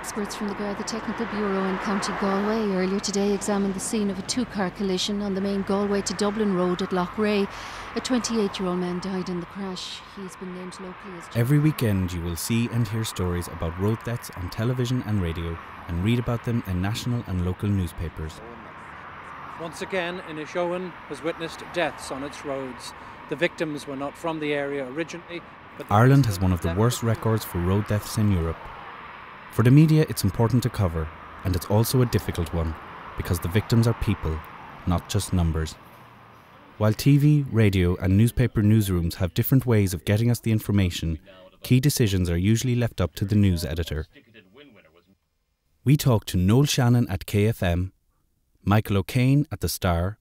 Experts from the Garda Technical Bureau in County Galway earlier today examined the scene of a two-car collision on the main Galway to Dublin road at Loughrea. A 28-year-old man died in the crash. He's been named locally as... Every weekend you will see and hear stories about road deaths on television and radio and read about them in national and local newspapers. Once again, Inishowen has witnessed deaths on its roads. The victims were not from the area originally. But Ireland has one of the worst records for road deaths in Europe. For the media, it's important to cover, and it's also a difficult one, because the victims are people, not just numbers. While TV, radio and newspaper newsrooms have different ways of getting us the information, key decisions are usually left up to the news editor. We talked to Noel Shannon at KFM, Michael O'Kane at The Star,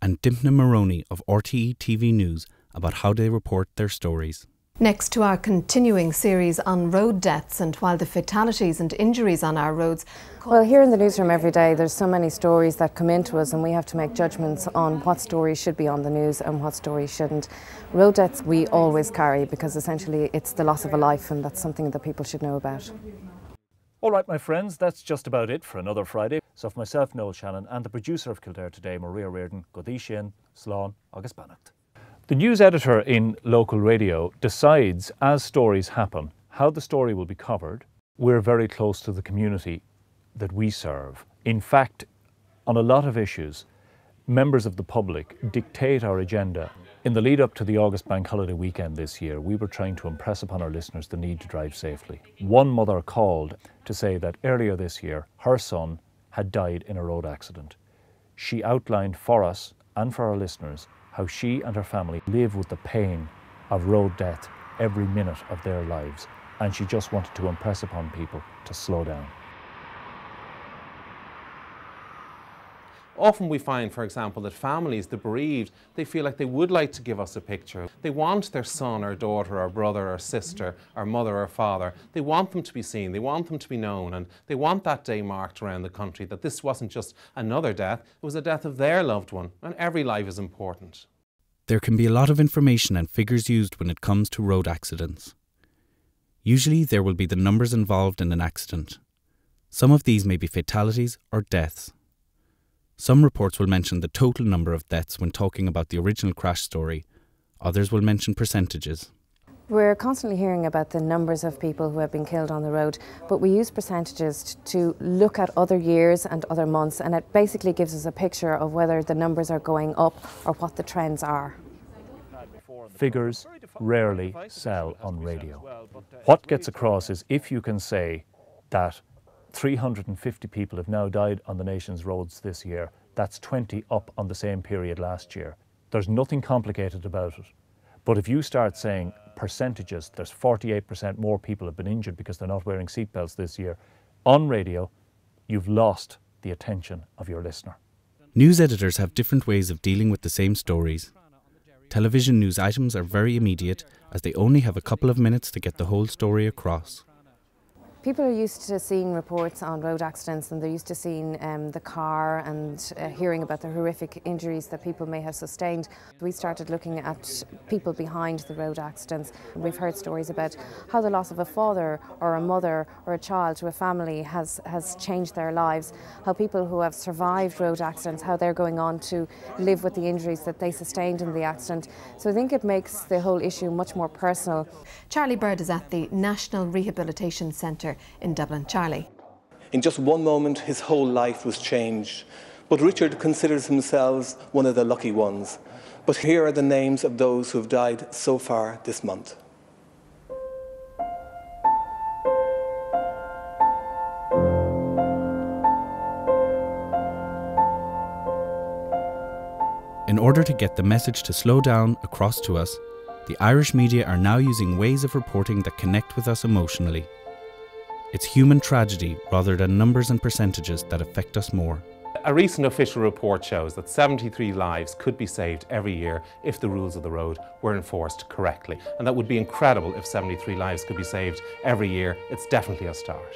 and Dympna Maroney of RTE TV News about how they report their stories. Next to our continuing series on road deaths and while the fatalities and injuries on our roads. Well, here in the newsroom every day there's so many stories that come into us and we have to make judgments on what stories should be on the news and what stories shouldn't. Road deaths we always carry because essentially it's the loss of a life and that's something that people should know about. All right, my friends, that's just about it for another Friday. So for myself, Noel Shannon, and the producer of Kildare Today, Maria Reardon, Godí Sin, Slán, agus Bannacht. The news editor in local radio decides, as stories happen, how the story will be covered. We're very close to the community that we serve. In fact, on a lot of issues, members of the public dictate our agenda. In the lead up to the August Bank Holiday weekend this year, we were trying to impress upon our listeners the need to drive safely. One mother called to say that earlier this year, her son had died in a road accident. She outlined for us and for our listeners how she and her family live with the pain of road death every minute of their lives, and she just wanted to impress upon people to slow down. Often we find, for example, that families, the bereaved, they feel like they would like to give us a picture. They want their son or daughter or brother or sister or mother or father. They want them to be seen, they want them to be known, and they want that day marked around the country that this wasn't just another death, it was a death of their loved one, and every life is important. There can be a lot of information and figures used when it comes to road accidents. Usually there will be the numbers involved in an accident. Some of these may be fatalities or deaths. Some reports will mention the total number of deaths when talking about the original crash story. Others will mention percentages. We're constantly hearing about the numbers of people who have been killed on the road, but we use percentages to look at other years and other months, and it basically gives us a picture of whether the numbers are going up or what the trends are. Figures rarely sell on radio. What gets across is if you can say that 350 people have now died on the nation's roads this year, that's 20 up on the same period last year. There's nothing complicated about it. But if you start saying percentages, there's 48% more people have been injured because they're not wearing seatbelts this year, on radio, you've lost the attention of your listener. News editors have different ways of dealing with the same stories. Television news items are very immediate, as they only have a couple of minutes to get the whole story across. People are used to seeing reports on road accidents and they're used to seeing the car and hearing about the horrific injuries that people may have sustained. We started looking at people behind the road accidents. We've heard stories about how the loss of a father or a mother or a child to a family has changed their lives, how people who have survived road accidents, how they're going on to live with the injuries that they sustained in the accident. So I think it makes the whole issue much more personal. Charlie Bird is at the National Rehabilitation Centre in Dublin. Charlie. In just one moment, his whole life was changed. But Richard considers himself one of the lucky ones. But here are the names of those who have died so far this month. In order to get the message to slow down across to us, the Irish media are now using ways of reporting that connect with us emotionally. It's human tragedy rather than numbers and percentages that affect us more. A recent official report shows that 73 lives could be saved every year if the rules of the road were enforced correctly. And that would be incredible if 73 lives could be saved every year. It's definitely a start.